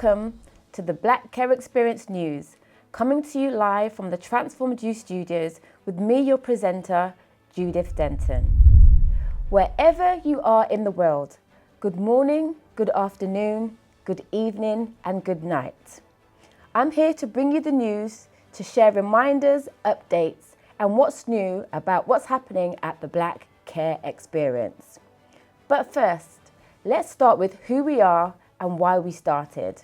Welcome to the Black Care Experience News, coming to you live from the Transformed You Studios with me, your presenter, Judith Denton. Wherever you are in the world, good morning, good afternoon, good evening, and good night. I'm here to bring you the news, to share reminders, updates, and what's new about what's happening at the Black Care Experience. But first, let's start with who we are and why we started.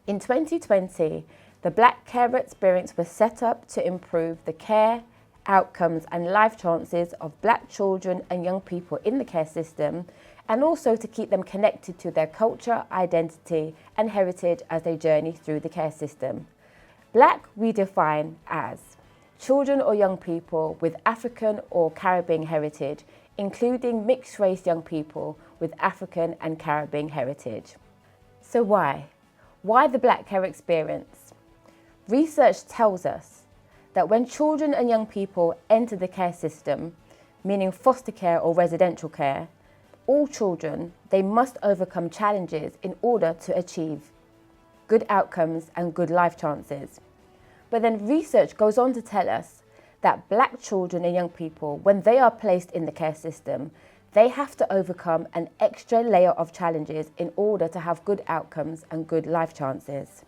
In 2020, the Black Care Experience was set up to improve the care, outcomes and life chances of Black children and young people in the care system, and also to keep them connected to their culture, identity and heritage as they journey through the care system. Black we define as children or young people with African or Caribbean heritage, including mixed race young people with African and Caribbean heritage. So why? Why the Black Care Experience? Research tells us that when children and young people enter the care system, meaning foster care or residential care, all children, they must overcome challenges in order to achieve good outcomes and good life chances. But then research goes on to tell us that Black children and young people, when they are placed in the care system, they have to overcome an extra layer of challenges in order to have good outcomes and good life chances.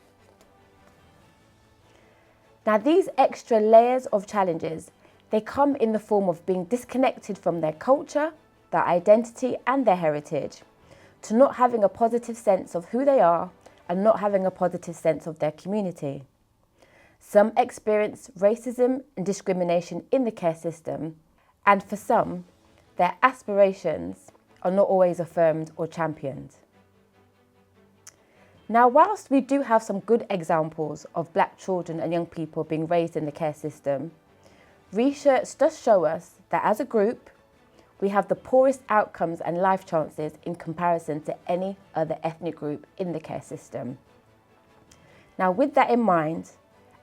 Now, these extra layers of challenges, they come in the form of being disconnected from their culture, their identity and their heritage, to not having a positive sense of who they are and not having a positive sense of their community. Some experience racism and discrimination in the care system, and for some, their aspirations are not always affirmed or championed. Now, whilst we do have some good examples of Black children and young people being raised in the care system, research does show us that as a group, we have the poorest outcomes and life chances in comparison to any other ethnic group in the care system. Now, with that in mind,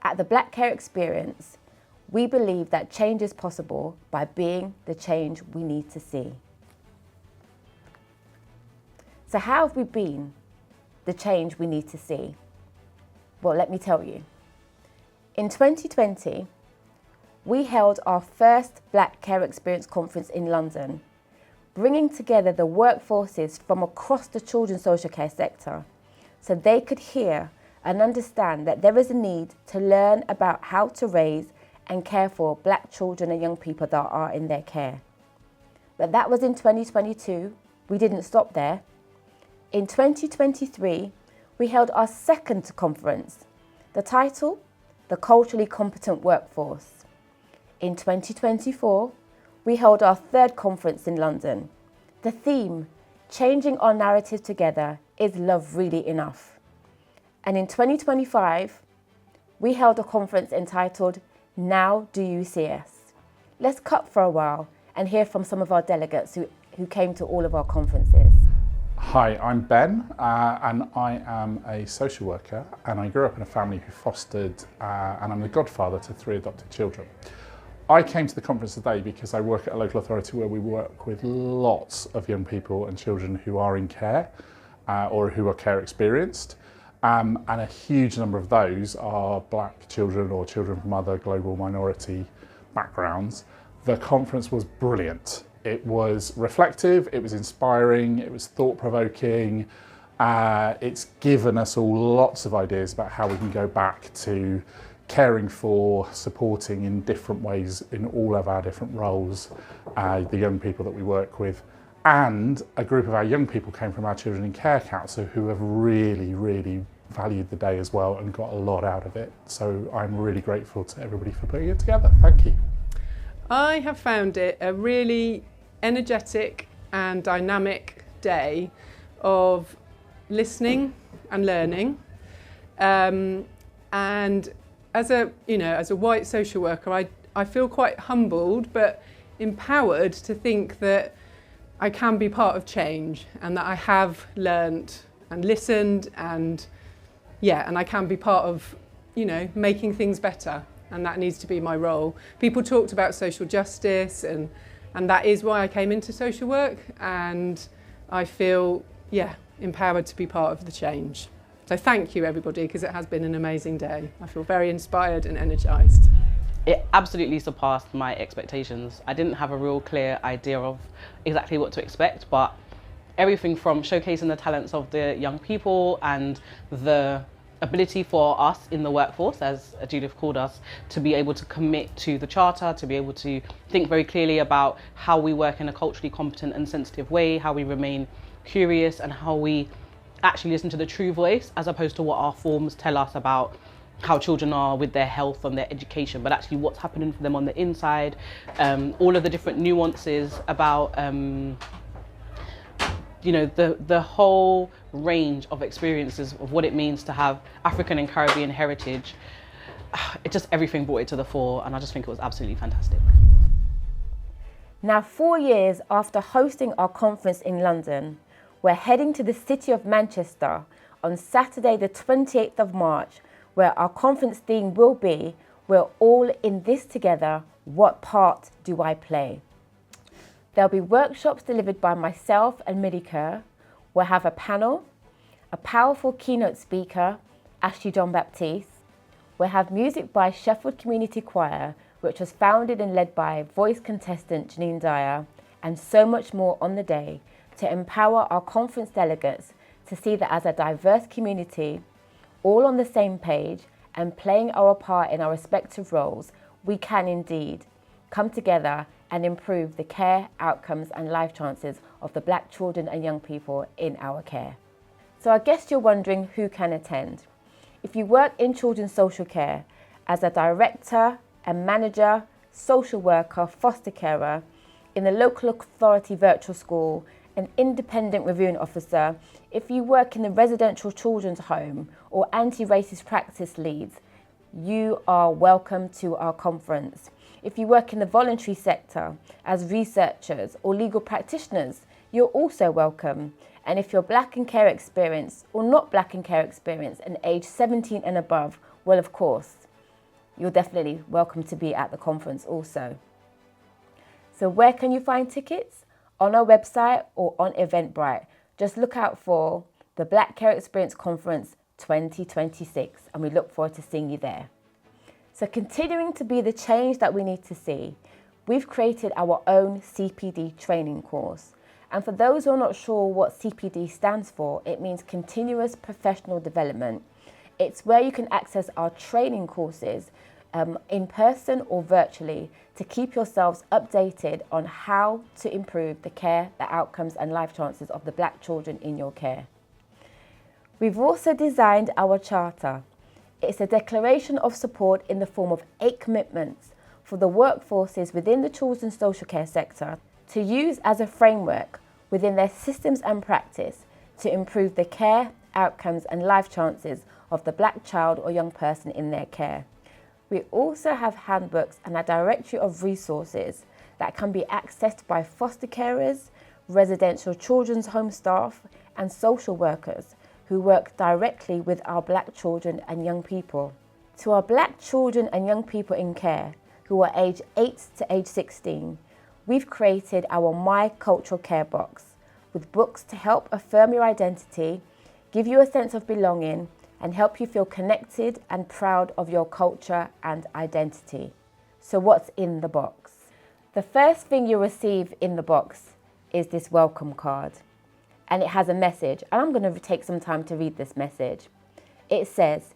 at the Black Care Experience, we believe that change is possible by being the change we need to see. So how have we been the change we need to see? Well, let me tell you. In 2020, we held our first Black Care Experience conference in London, bringing together the workforces from across the children's social care sector so they could hear and understand that there is a need to learn about how to raise and care for Black children and young people that are in their care. But that was in 2022. We didn't stop there. In 2023, we held our second conference. The title, The Culturally Competent Workforce. In 2024, we held our third conference in London. The theme, Changing Our Narrative Together, is Love Really Enough? And in 2025, we held a conference entitled, Now Do You See Us? Let's cut for a while and hear from some of our delegates who came to all of our conferences. Hi, I'm Ben and I am a social worker, and I grew up in a family who fostered and I'm the godfather to 3 adopted children. I came to the conference today because I work at a local authority where we work with lots of young people and children who are in care or who are care experienced. And a huge number of those are Black children or children from other global minority backgrounds. The conference was brilliant. It was reflective, it was inspiring, it was thought-provoking. It's given us all lots of ideas about how we can go back to caring for, supporting in different ways in all of our different roles, the young people that we work with. And a group of our young people came from our Children in Care Council who have really valued the day as well and got a lot out of it. So I'm really grateful to everybody for putting it together. Thank you. I have found it a really energetic and dynamic day of listening and learning. And as a white social worker, I feel quite humbled but empowered to think that I can be part of change and that I have learnt and listened and I can be part of, making things better, and that needs to be my role. People talked about social justice and that is why I came into social work, and I feel, empowered to be part of the change. So thank you everybody, because it has been an amazing day. I feel very inspired and energised. It absolutely surpassed my expectations. I didn't have a real clear idea of exactly what to expect, but everything from showcasing the talents of the young people and the ability for us in the workforce, as Judith called us, to be able to commit to the charter, to be able to think very clearly about how we work in a culturally competent and sensitive way, how we remain curious, and how we actually listen to the true voice as opposed to what our forms tell us about how children are with their health and their education, but actually what's happening for them on the inside, all of the different nuances about the whole range of experiences of what it means to have African and Caribbean heritage. It just, everything brought it to the fore, and I just think it was absolutely fantastic. Now, 4 years after hosting our conference in London, we're heading to the city of Manchester on Saturday the 28th of March, where our conference theme will be, "We're all in this together, what part do I play?" There'll be workshops delivered by myself and Millie Kerr. We'll have a panel, a powerful keynote speaker, Ashley John Baptiste. We'll have music by Sheffield Community Choir, which was founded and led by voice contestant Janine Dyer, and so much more on the day to empower our conference delegates to see that as a diverse community, all on the same page and playing our part in our respective roles, we can indeed come together and improve the care, outcomes and life chances of the Black children and young people in our care. So I guess you're wondering who can attend. If you work in children's social care as a director, a manager, social worker, foster carer, in the local authority virtual school, an independent reviewing officer, if you work in the residential children's home or anti-racist practice leads, you are welcome to our conference. If you work in the voluntary sector as researchers or legal practitioners, you're also welcome. And if you're Black in care experience or not Black in care experience and age 17 and above, well, of course, you're definitely welcome to be at the conference also. So where can you find tickets? On our website or on Eventbrite. Just look out for the Black Care Experience Conference 2026, and we look forward to seeing you there. So continuing to be the change that we need to see, we've created our own CPD training course. And for those who are not sure what CPD stands for, it means Continuous Professional Development. It's where you can access our training courses in person or virtually to keep yourselves updated on how to improve the care, the outcomes and life chances of the Black children in your care. We've also designed our charter. It's a declaration of support in the form of 8 commitments for the workforces within the children's social care sector to use as a framework within their systems and practice to improve the care, outcomes and life chances of the Black child or young person in their care. We also have handbooks and a directory of resources that can be accessed by foster carers, residential children's home staff and social workers who work directly with our Black children and young people. To our Black children and young people in care who are age 8 to age 16, we've created our My Cultural Care box with books to help affirm your identity, give you a sense of belonging and help you feel connected and proud of your culture and identity. So what's in the box? The first thing you'll receive in the box is this welcome card. And it has a message, and I'm going to take some time to read this message. It says,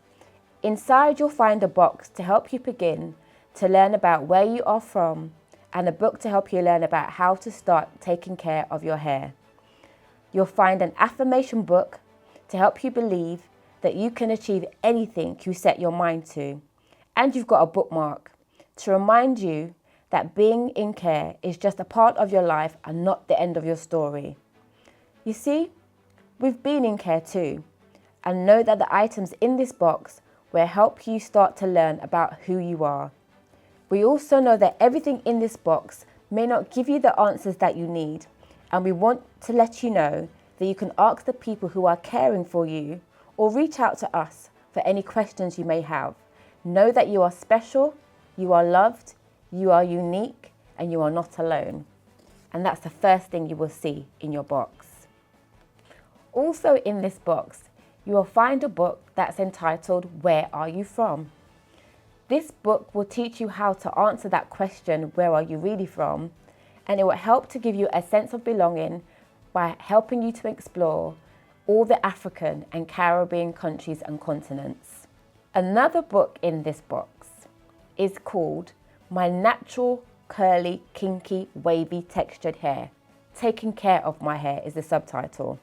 inside you'll find a box to help you begin to learn about where you are from and a book to help you learn about how to start taking care of your hair. You'll find an affirmation book to help you believe that you can achieve anything you set your mind to. And you've got a bookmark to remind you that being in care is just a part of your life and not the end of your story. You see, we've been in care too, and know that the items in this box will help you start to learn about who you are. We also know that everything in this box may not give you the answers that you need, and we want to let you know that you can ask the people who are caring for you or reach out to us for any questions you may have. Know that you are special, you are loved, you are unique, and you are not alone. And that's the first thing you will see in your box. Also in this box you will find a book that's entitled Where Are You From? This book will teach you how to answer that question, where are you really from? And it will help to give you a sense of belonging by helping you to explore all the African and Caribbean countries and continents. Another book in this box is called My Natural Curly, Kinky, Wavy Textured Hair. Taking Care of My Hair is the subtitle.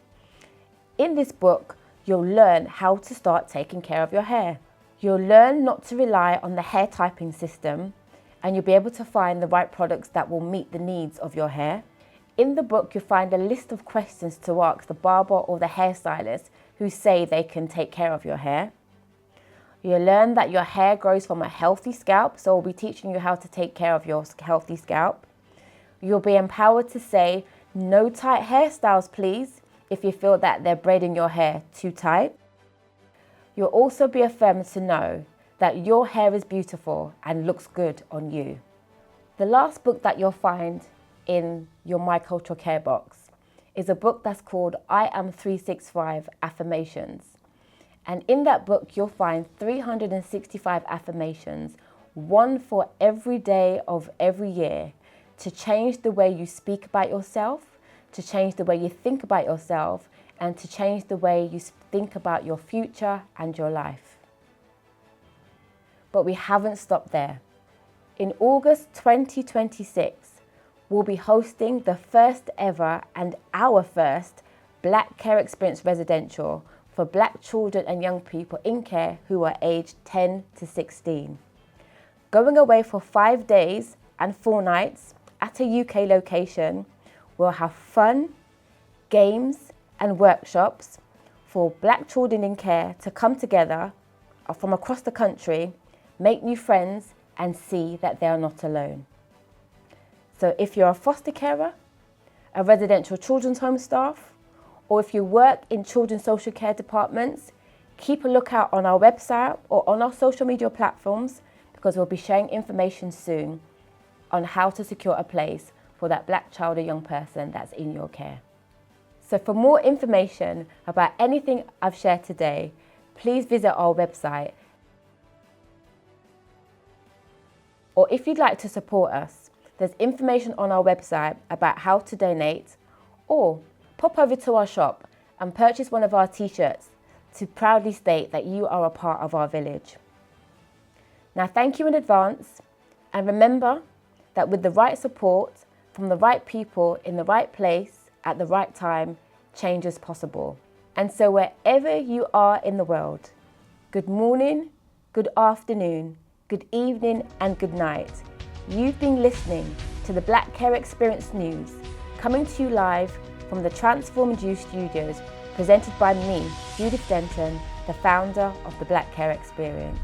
In this book, you'll learn how to start taking care of your hair. You'll learn not to rely on the hair typing system, and you'll be able to find the right products that will meet the needs of your hair. In the book, you'll find a list of questions to ask the barber or the hairstylist who say they can take care of your hair. You'll learn that your hair grows from a healthy scalp, so we'll be teaching you how to take care of your healthy scalp. You'll be empowered to say, no tight hairstyles, please, if you feel that they're braiding your hair too tight. You'll also be affirmed to know that your hair is beautiful and looks good on you. The last book that you'll find in your My Cultural Care box is a book that's called I Am 365 Affirmations. And in that book, you'll find 365 affirmations, one for every day of every year, to change the way you speak about yourself, to change the way you think about yourself, and to change the way you think about your future and your life. But we haven't stopped there. In August 2026, we'll be hosting the first ever and our first Black Care Experience Residential for Black children and young people in care who are aged 10 to 16. Going away for 5 days and 4 nights at a UK location, we'll have fun, games and workshops for Black children in care to come together from across the country, make new friends and see that they are not alone. So if you're a foster carer, a residential children's home staff, or if you work in children's social care departments, keep a lookout on our website or on our social media platforms, because we'll be sharing information soon on how to secure a place for that Black child or young person that's in your care. So for more information about anything I've shared today, please visit our website. Or if you'd like to support us, there's information on our website about how to donate, or pop over to our shop and purchase one of our t-shirts to proudly state that you are a part of our village. Now, thank you in advance, and remember that with the right support from the right people in the right place at the right time, change is possible. And so wherever you are in the world, good morning, good afternoon, good evening and good night. You've been listening to the Black Care Experience News, coming to you live from the Transformed You Studios, presented by me, Judith Denton, the founder of the Black Care Experience.